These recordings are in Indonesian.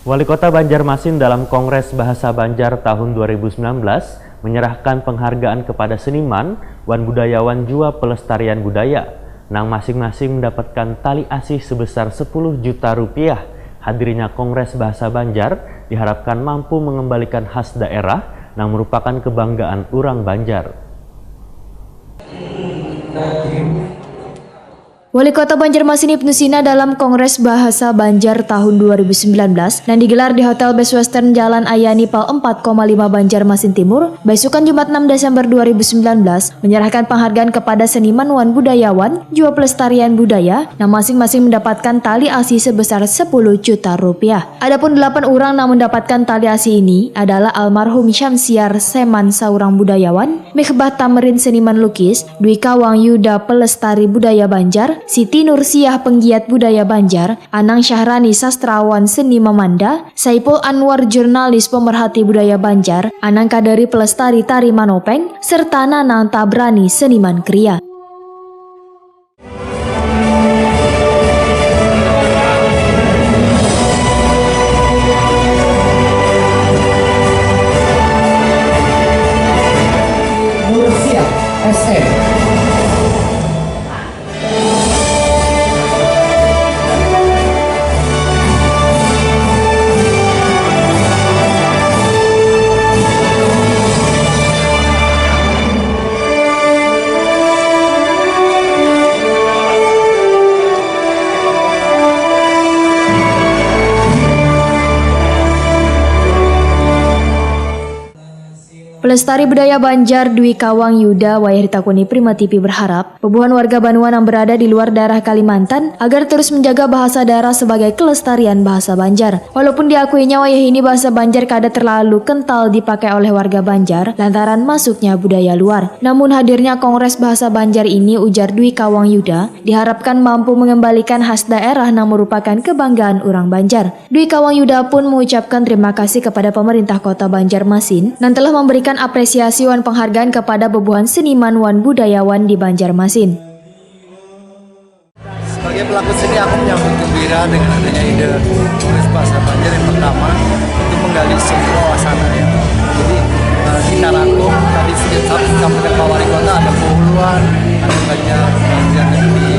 Wali Kota Banjarmasin dalam Kongres Bahasa Banjar tahun 2019 menyerahkan penghargaan kepada seniman, wan budayawan jua pelestarian budaya. Nang masing-masing mendapatkan tali asih sebesar 10 juta rupiah. Hadirnya Kongres Bahasa Banjar diharapkan mampu mengembalikan khas daerah yang merupakan kebanggaan orang Banjar. Wali Kota Banjarmasin Ibnu Sina dalam Kongres Bahasa Banjar tahun 2019 yang digelar di Hotel Best Western Jalan Ayani Pal 4,5 Banjarmasin Timur, besukan Jumat 6 Desember 2019 menyerahkan penghargaan kepada seniman wan budayawan jua pelestarian budaya yang masing-masing mendapatkan tali asih sebesar 10 juta rupiah. Adapun 8 orang yang mendapatkan tali asih ini adalah almarhum Syamsiar Seman seorang budayawan, Mikhbah Tamrin seniman lukis, Dwi Kawang Yuda pelestari budaya Banjar, Siti Nursiah penggiat budaya Banjar, Anang Syahrani sastrawan seni memanda, Saipul Anwar jurnalis pemerhati budaya Banjar, Anang Kadari pelestari tari manopeng, serta Nanang Tabrani seniman kriya. Nursiah SM. Pelestari budaya Banjar Dwi Kawang Yuda Wayah Ditakuni Prima TV berharap pebuhan warga Banuan yang berada di luar daerah Kalimantan agar terus menjaga bahasa daerah sebagai kelestarian bahasa Banjar. Walaupun diakuinya wayah ini bahasa Banjar kada terlalu kental dipakai oleh warga Banjar lantaran masuknya budaya luar. Namun hadirnya Kongres Bahasa Banjar ini, ujar Dwi Kawang Yuda, diharapkan mampu mengembalikan khas daerah yang merupakan kebanggaan orang Banjar. Dwi Kawang Yuda pun mengucapkan terima kasih kepada pemerintah Kota Banjarmasin yang telah memberikan apresiasi wan penghargaan kepada bebuhan seniman wan budayawan di Banjarmasin. Sebagai pelaku seni, aku menyambut gembira dengan adanya ide Kongres Bahasa Banjar yang pertama untuk menggali semua wacana ya. Jadi kita rangkum tadi sampaikan Pak Wali Kota ada puluhan, ada banyak yang di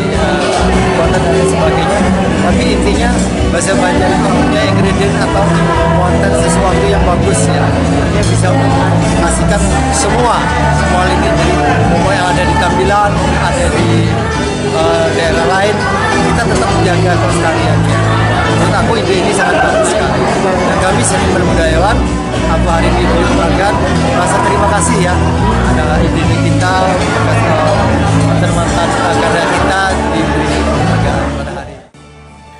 kota dan lain sebagainya. Tapi intinya bahasa Banjar itu punya ingredient atau konten sesuatu yang bagus ya, yang bisa menghasilkan semua lini, jadi semua yang ada di tampilan, ada di daerah lain, kita tetap menjaga kelestariannya. Menurut aku ide ini sangat bagus sekali. Dan kami seni berbudayawan, aku hari ini diundangkan, merasa terima kasih ya. Adalah ide kita, termantan karya kita diberi penghargaan pada hari ini.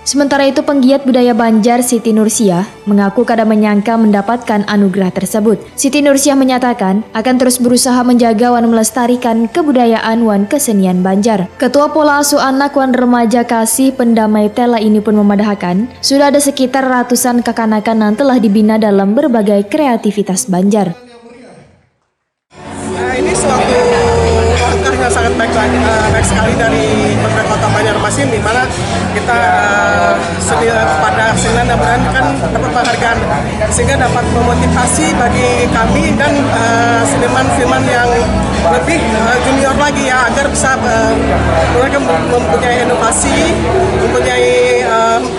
Sementara itu penggiat budaya Banjar Siti Nursiah mengaku kada menyangka mendapatkan anugerah tersebut. Siti Nursiah menyatakan akan terus berusaha menjaga wan melestarikan kebudayaan wan kesenian Banjar. Ketua Pola Asuh Anak wan Remaja Kasih Pendamai Tela ini pun memadahkan sudah ada sekitar ratusan kekanakan yang telah dibina dalam berbagai kreativitas Banjar. Ini suatu langkah yang sangat baik sekali dari pemerintah Kota Banjarmasin, di mana kita pada seniman dan brand kan dapat penghargaan sehingga dapat memotivasi bagi kami dan seniman-seniman yang lebih junior lagi ya, agar bisa mereka mempunyai inovasi, mempunyai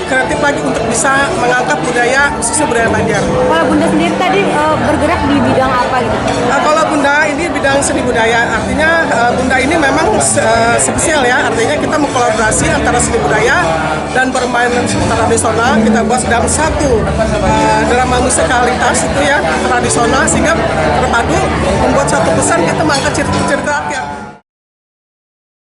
kreatif lagi untuk bisa mengangkat budaya khususnya budaya Banjar. Kalau Bunda sendiri tadi bergerak di bidang apa gitu? Kalau Bunda ini bidang seni budaya, artinya Bunda ini memang spesial ya, artinya kita mengkolaborasi antara seni budaya dan permainan tradisional. Kita buat dalam satu drama musikalitas itu ya, tradisional, sehingga terpadu membuat satu pesan, kita mengangkat cerita-cerita rakyat.